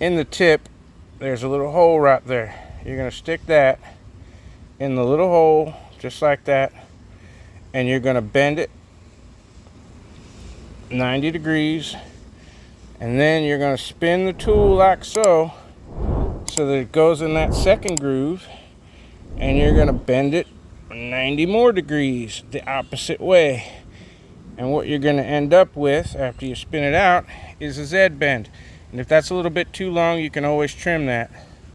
in the tip, there's a little hole right there. You're going to stick that in the little hole, just like that, and you're going to bend it 90 degrees, and then you're going to spin the tool like so that it goes in that second groove, and you're going to bend it 90 more degrees the opposite way. And what you're going to end up with after you spin it out is a Z bend. And if that's a little bit too long, you can always trim that.